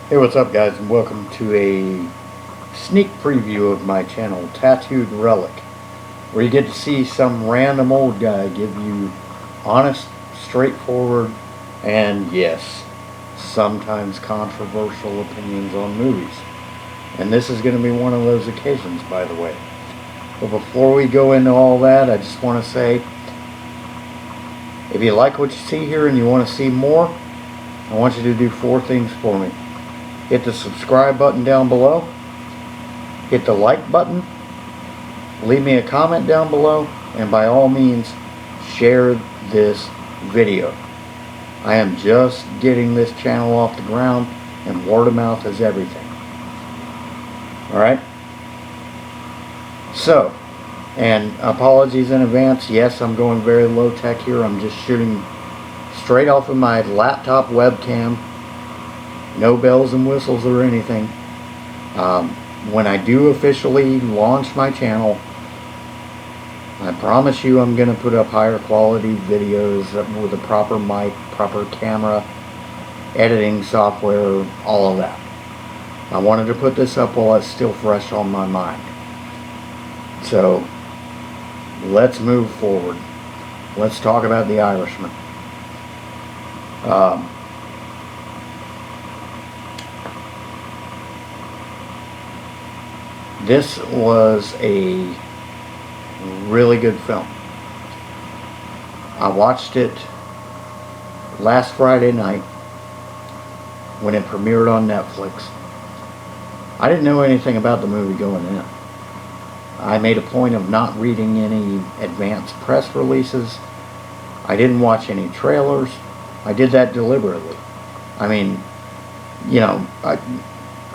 Hey, what's up guys, and welcome to a sneak preview of my channel, Tattooed Relic, where you get to see some random old guy give you honest, straightforward, and yes, sometimes controversial opinions on movies. And this is going to be one of those occasions, by the way. But before we go into all that, I just want to say, if you like what you see here and you want to see more, I want you to do 4 things for me. Hit the subscribe button down below, hit the like button, leave me a comment down below, and by all means, share this video. I am just getting this channel off the ground, and word of mouth is everything. Alright? So, and apologies in advance, yes, I'm going very low tech here. I'm just shooting straight off of my laptop webcam. No bells and whistles or anything. When I do officially launch my channel, I promise you I'm going to put up higher quality videos with a proper mic, proper camera, editing software, all of that. I wanted to put this up while it's still fresh on my mind. So, let's move forward. Let's talk about The Irishman. This was a really good film. I watched it last Friday night when it premiered on Netflix. I didn't know anything about the movie going in. I made a point of not reading any advance press releases. I didn't watch any trailers. I did that deliberately. I mean, you know,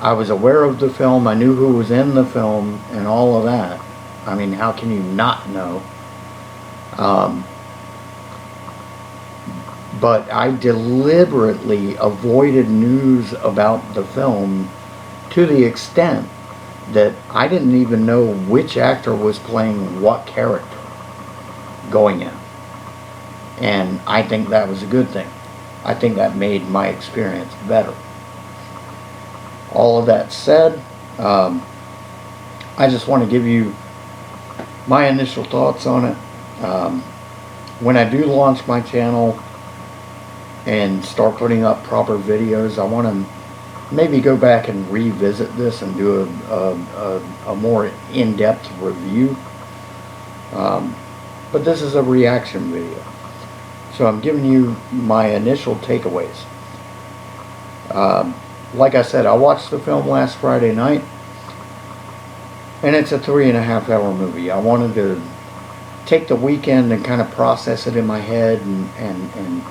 I was aware of the film. I knew who was in the film and all of that. I mean, how can you not know? But I deliberately avoided news about the film to the extent that I didn't even know which actor was playing what character going in. And I think that was a good thing. I think that made my experience better. All of that said, I just want to give you my initial thoughts on it. When I do launch my channel and start putting up proper videos, I want to maybe go back and revisit this and do a more in-depth review. But this is a reaction video. So I'm giving you my initial takeaways. Like I said, I watched the film last Friday night, and it's a 3.5-hour movie. I wanted to take the weekend and kind of process it in my head and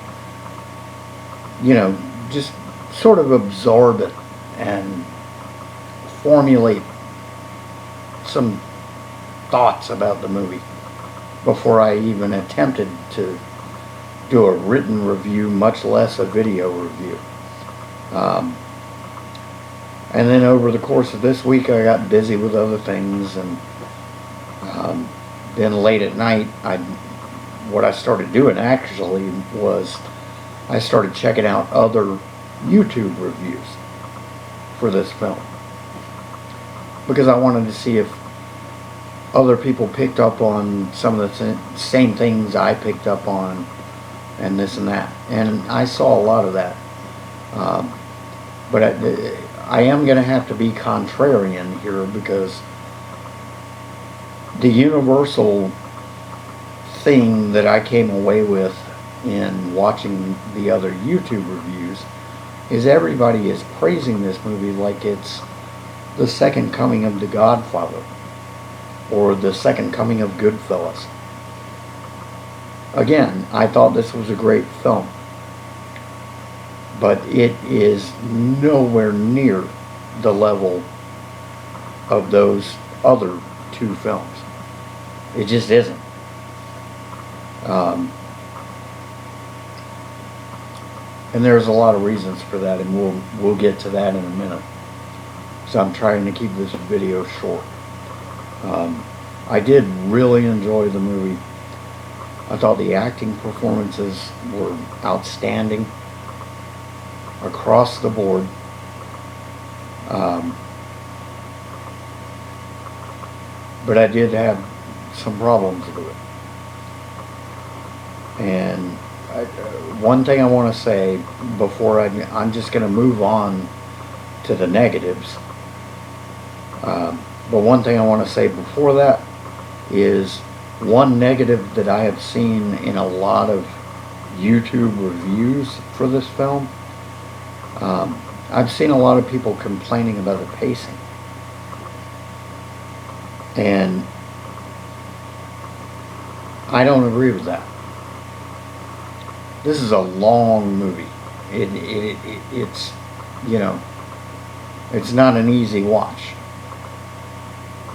you know, just sort of absorb it and formulate some thoughts about the movie before I even attempted to do a written review, much less a video review. And then over the course of this week, I got busy with other things, and then late at night, what I started doing actually was I started checking out other YouTube reviews for this film, because I wanted to see if other people picked up on some of the same things I picked up on, and this and that, and I saw a lot of that. But I am going to have to be contrarian here, because the universal thing that I came away with in watching the other YouTube reviews is everybody is praising this movie like it's the second coming of The Godfather or the second coming of Goodfellas. Again, I thought this was a great film, but it is nowhere near the level of those other 2 films. It just isn't. And there's a lot of reasons for that, and we'll get to that in a minute. So I'm trying to keep this video short. I did really enjoy the movie. I thought the acting performances were outstanding across the board. Um, but I did have some problems with it. And one thing I want to say before I'm just going to move on to the negatives. But one thing I want to say before that is one negative that I have seen in a lot of YouTube reviews for this film. I've seen a lot of people complaining about the pacing. And I don't agree with that. This is a long movie. It's, you know, it's not an easy watch.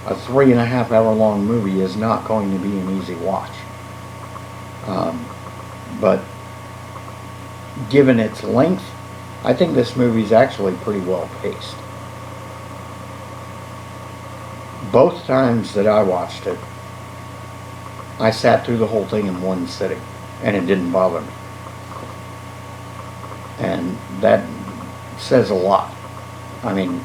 A 3.5 hour long movie is not going to be an easy watch. But given its length, I think this movie is actually pretty well paced. Both times that I watched it, I sat through the whole thing in one sitting, and it didn't bother me. And that says a lot. I mean,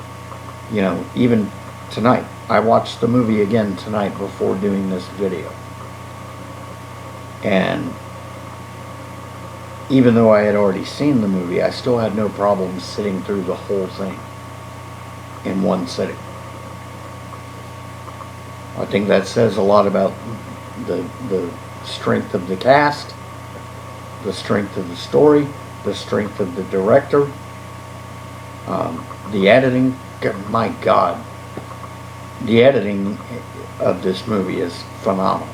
you know, even tonight, I watched the movie again tonight before doing this video. And even though I had already seen the movie, I still had no problem sitting through the whole thing in one sitting. I think that says a lot about the strength of the cast, the strength of the story, the strength of the director, the editing. My God, the editing of this movie is phenomenal.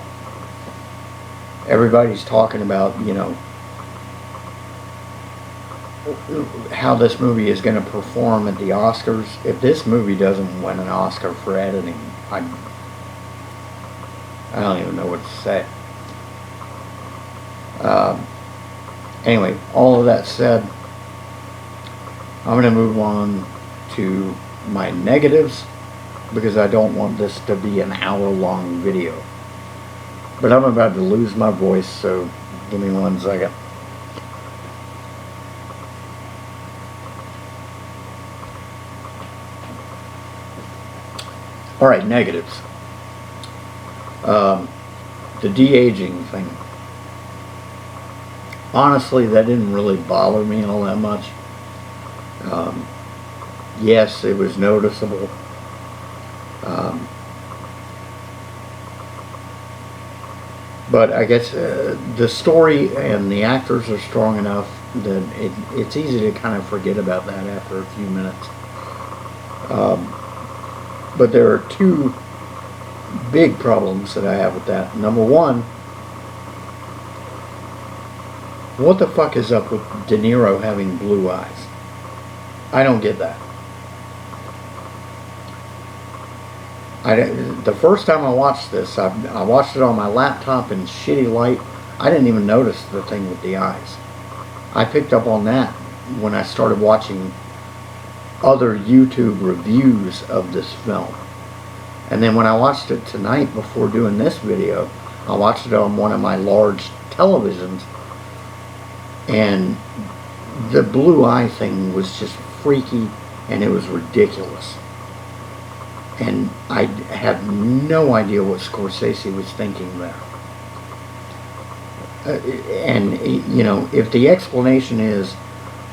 Everybody's talking about, you know, how this movie is going to perform at the Oscars. If this movie doesn't win an Oscar for editing, I don't even know what to say. Anyway, all of that said, I'm going to move on to my negatives because I don't want this to be an hour-long video. But I'm about to lose my voice, so give me 1 second. Alright, negatives. The de-aging thing. Honestly, that didn't really bother me all that much. Yes, it was noticeable. But I guess the story and the actors are strong enough that it's easy to kind of forget about that after a few minutes. But there are two big problems that I have with that. Number one, what the fuck is up with De Niro having blue eyes? I don't get that. The first time I watched this, I watched it on my laptop in shitty light. I didn't even notice the thing with the eyes. I picked up on that when I started watching other YouTube reviews of this film. And then when I watched it tonight before doing this video, I watched it on one of my large televisions, and the blue eye thing was just freaky, and it was ridiculous. And I have no idea what Scorsese was thinking there. And, you know, if the explanation is,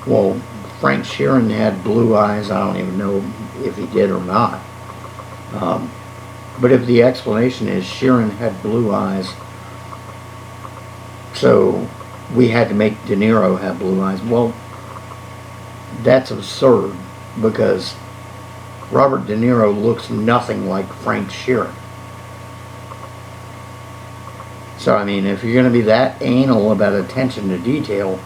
well, Frank Sheeran had blue eyes, I don't even know if he did or not. But if the explanation is Sheeran had blue eyes, so we had to make De Niro have blue eyes, well, that's absurd, because Robert De Niro looks nothing like Frank Sheeran. So, I mean, if you're going to be that anal about attention to detail,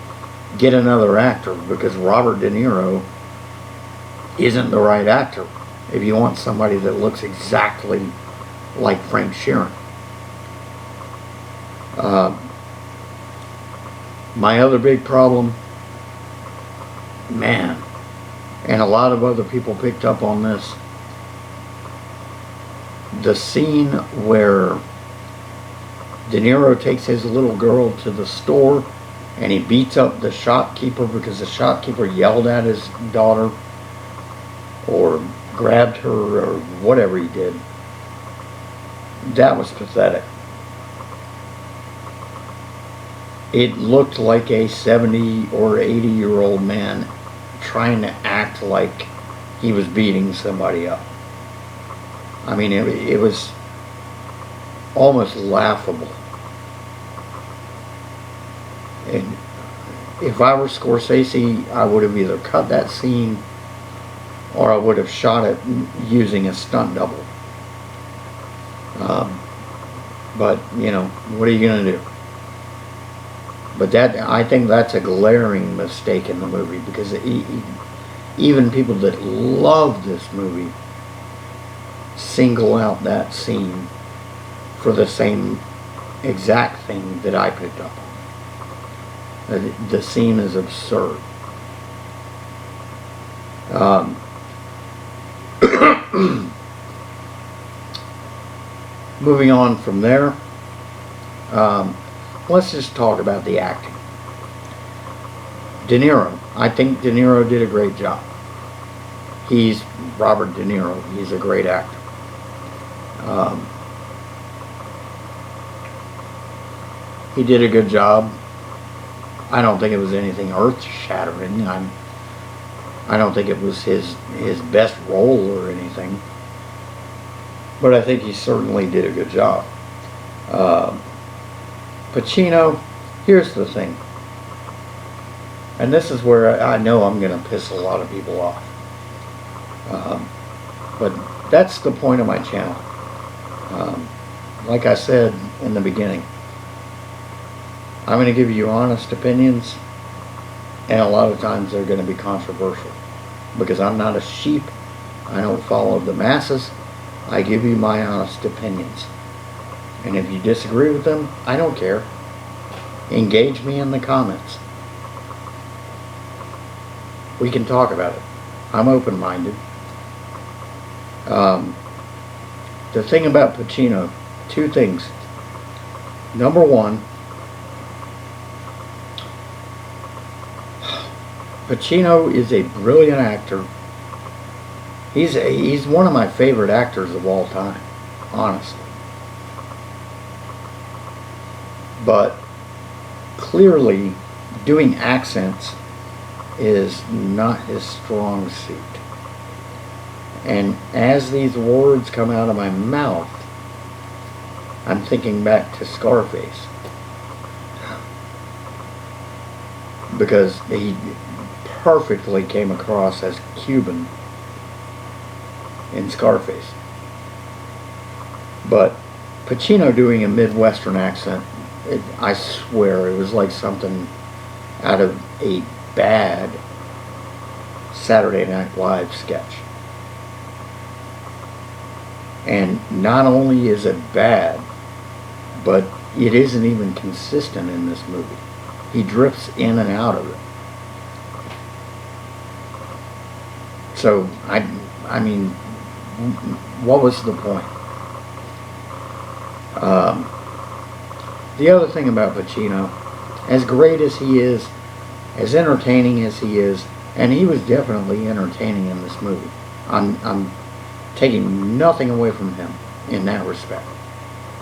get another actor, because Robert De Niro isn't the right actor if you want somebody that looks exactly like Frank Sheeran. My other big problem, man, and a lot of other people picked up on this, the scene where De Niro takes his little girl to the store and he beats up the shopkeeper because the shopkeeper yelled at his daughter. or grabbed her or whatever he did. That was pathetic. It looked like a 70 or 80-year-old man trying to act like he was beating somebody up. I mean, it was almost laughable. And if I were Scorsese, I would have either cut that scene or I would have shot it using a stunt double. But, you know, what are you going to do? But I think that's a glaring mistake in the movie, because even people that love this movie single out that scene for the same exact thing that I picked up on. The scene is absurd. Moving on from there, let's just talk about the acting. De Niro. I think De Niro did a great job. He's Robert De Niro. He's a great actor. He did a good job. I don't think it was anything earth-shattering. I don't think it was his best role or anything. But I think he certainly did a good job. Pacino, here's the thing. And this is where I know I'm going to piss a lot of people off. But that's the point of my channel. Like I said in the beginning, I'm going to give you honest opinions, and a lot of times they're going to be controversial, because I'm not a sheep. I don't follow the masses. I give you my honest opinions, and if you disagree with them, I don't care. Engage me in the comments. We can talk about it. I'm open-minded. The thing about Pacino, two things. Number one, Pacino is a brilliant actor. He's one of my favorite actors of all time, honestly. But clearly, doing accents is not his strong suit. And as these words come out of my mouth, I'm thinking back to Scarface, because he perfectly came across as Cuban in Scarface. But Pacino doing a Midwestern accent, I swear it was like something out of a bad Saturday Night Live sketch. And not only is it bad, but it isn't even consistent in this movie. He drifts in and out of it. So, I mean, what was the point? The other thing about Pacino, as great as he is, as entertaining as he is, and he was definitely entertaining in this movie. I'm taking nothing away from him in that respect.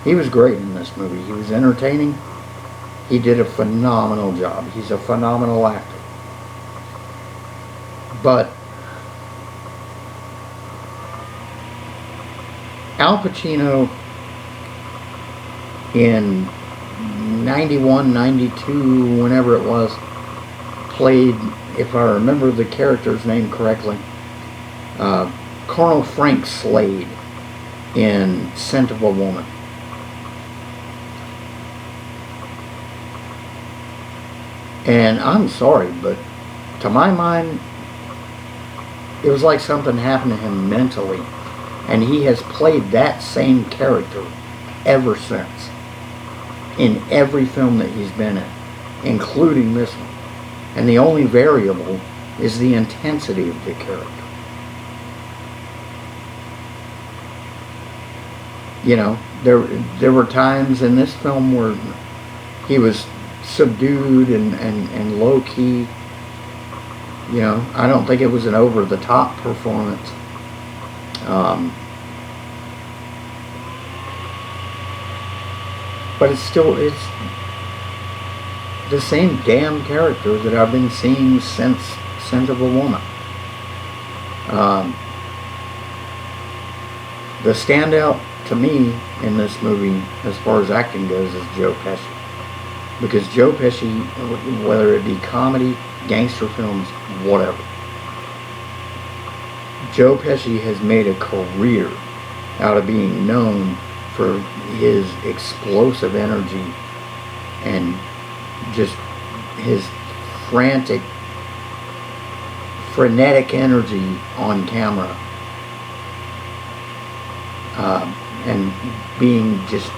He was great in this movie. He was entertaining. He did a phenomenal job. He's a phenomenal actor. But Al Pacino in 91, 92, whenever it was, played, if I remember the character's name correctly, Colonel Frank Slade in Scent of a Woman. And I'm sorry, but to my mind, it was like something happened to him mentally, and he has played that same character ever since, in every film that he's been in, including this one. And the only variable is the intensity of the character. You know, there were times in this film where he was subdued and low-key. You know, I don't think it was an over-the-top performance. But it's the same damn character that I've been seeing since Scent of a Woman. The standout to me in this movie, as far as acting goes, is Joe Pesci. Because Joe Pesci, whether it be comedy, gangster films, whatever, Joe Pesci has made a career out of being known for his explosive energy and just his frenetic energy on camera, and being just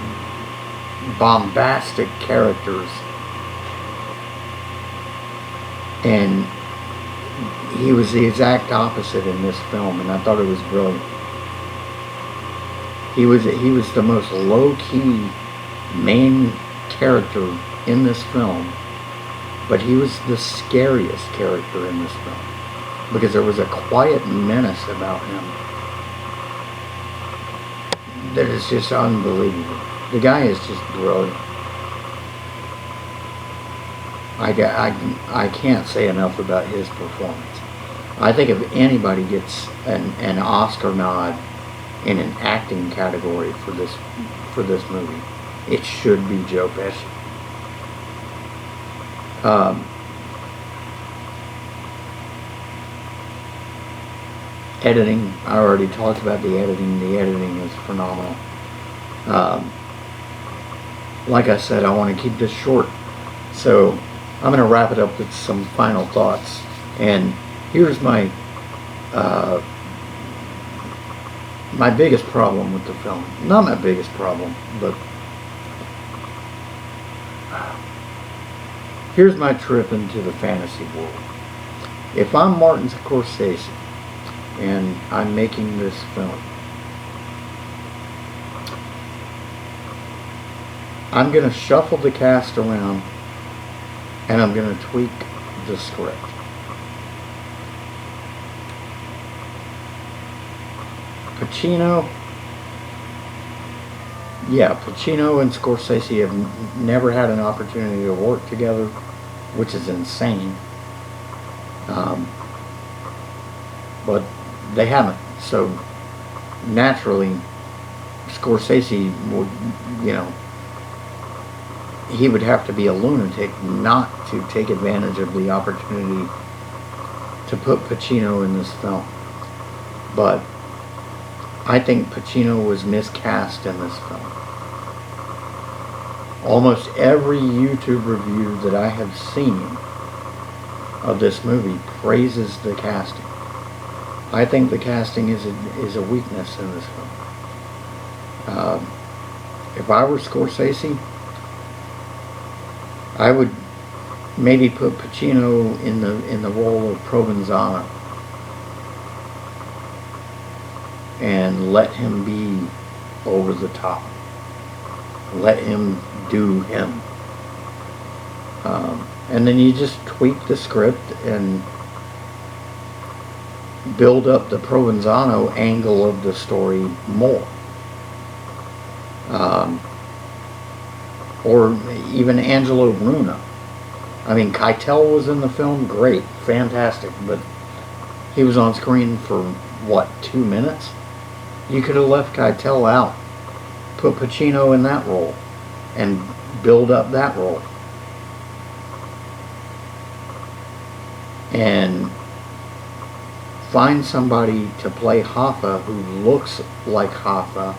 bombastic characters. And he was the exact opposite in this film, and I thought it was brilliant. He was the most low-key main character in this film, but he was the scariest character in this film because there was a quiet menace about him that is just unbelievable. The guy is just brilliant. I can't say enough about his performance. I think if anybody gets an Oscar nod in an acting category for this movie, it should be Joe Pesci. Editing, I already talked about the editing. The editing is phenomenal. Like I said, I want to keep this short, so I'm going to wrap it up with some final thoughts. And here's my my biggest problem with the film. Not my biggest problem, but here's my trip into the fantasy world. If I'm Martin Scorsese and I'm making this film, I'm going to shuffle the cast around and I'm going to tweak the script. Pacino and Scorsese have never had an opportunity to work together, which is insane. But they haven't. So naturally, Scorsese would, he would have to be a lunatic not to take advantage of the opportunity to put Pacino in this film. But I think Pacino was miscast in this film. Almost every YouTube review that I have seen of this movie praises the casting. I think the casting is a weakness in this film. If I were Scorsese, I would maybe put Pacino in the role of Provenzano and let him be over the top. Let him do him. And then you just tweak the script and build up the Provenzano angle of the story more. Or even Angelo Bruno. I mean, Keitel was in the film, great, fantastic, but he was on screen for, what, 2 minutes? You could have left Keitel out, put Pacino in that role, and build up that role. And find somebody to play Hoffa who looks like Hoffa.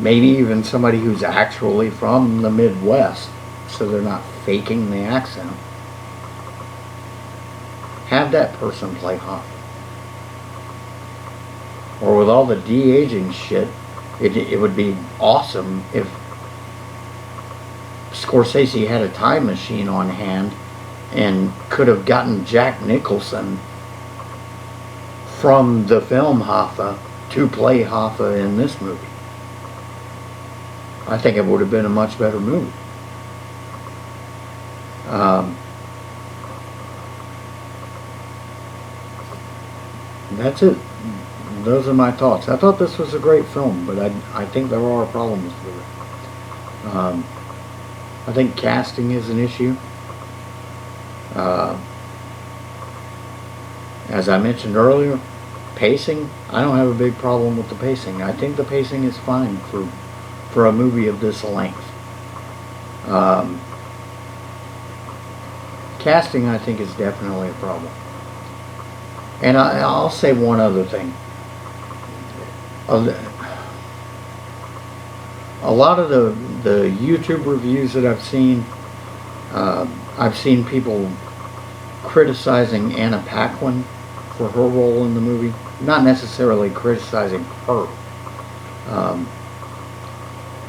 Maybe even somebody who's actually from the Midwest, so they're not faking the accent. Have that person play Hoffa. Or with all the de-aging shit, it would be awesome if Scorsese had a time machine on hand and could have gotten Jack Nicholson from the film Hoffa to play Hoffa in this movie. I think it would have been a much better movie. that's it. Those are my thoughts. I thought this was a great film, but I think there are problems with it. I think casting is an issue. As I mentioned earlier, pacing, I don't have a big problem with the pacing. I think the pacing is fine for a movie of this length. Casting, I think, is definitely a problem. And I'll say one other thing. A lot of the YouTube reviews that I've seen people criticizing Anna Paquin for her role in the movie. Not necessarily criticizing her,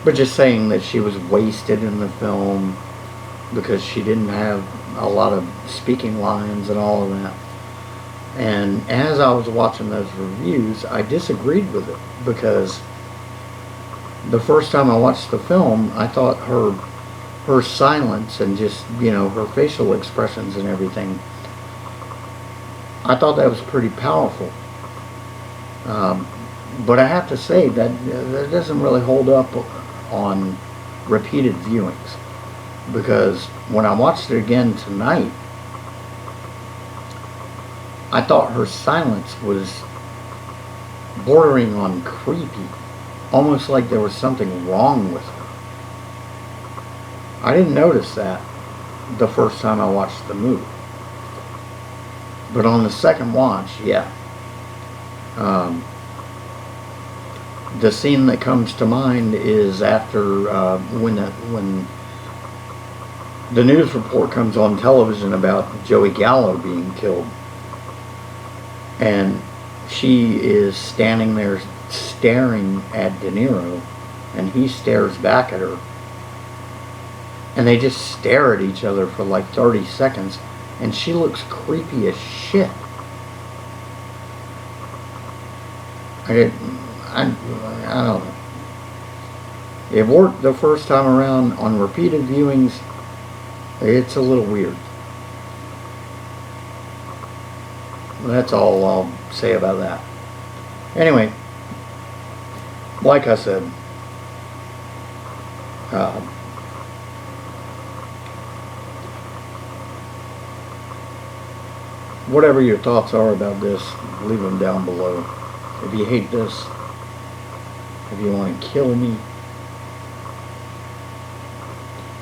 but just saying that she was wasted in the film because she didn't have a lot of speaking lines and all of that. And as I was watching those reviews, I disagreed with it, because the first time I watched the film, I thought her silence and just, her facial expressions and everything, I thought that was pretty powerful. But I have to say that doesn't really hold up on repeated viewings, because when I watched it again tonight, I thought her silence was bordering on creepy, almost like there was something wrong with her. I didn't notice that the first time I watched the movie, but on the second watch, yeah. The scene that comes to mind is after when the news report comes on television about Joey Gallo being killed, and she is standing there staring at De Niro, and he stares back at her, and they just stare at each other for like 30 seconds, and she looks creepy as shit. I don't know. It worked the first time around. On repeated viewings, it's a little weird. That's all I'll say about that. Anyway, like I said, whatever your thoughts are about this, leave them down below. If you hate this, if you want to kill me,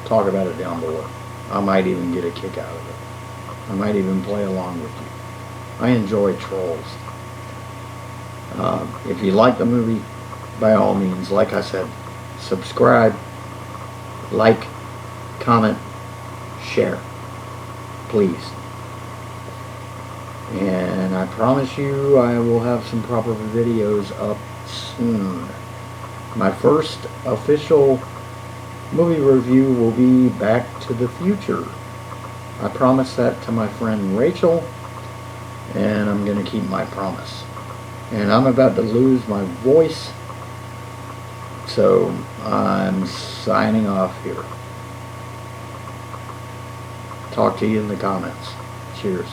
talk about it down below. I might even get a kick out of it. I might even play along with you. I enjoy trolls. If you like the movie, by all means, like I said, subscribe, like, comment, share, please. And I promise you I will have some proper videos up soon. My first official movie review will be Back to the Future. I promised that to my friend Rachel, and I'm going to keep my promise. And I'm about to lose my voice, so I'm signing off here. Talk to you in the comments. Cheers.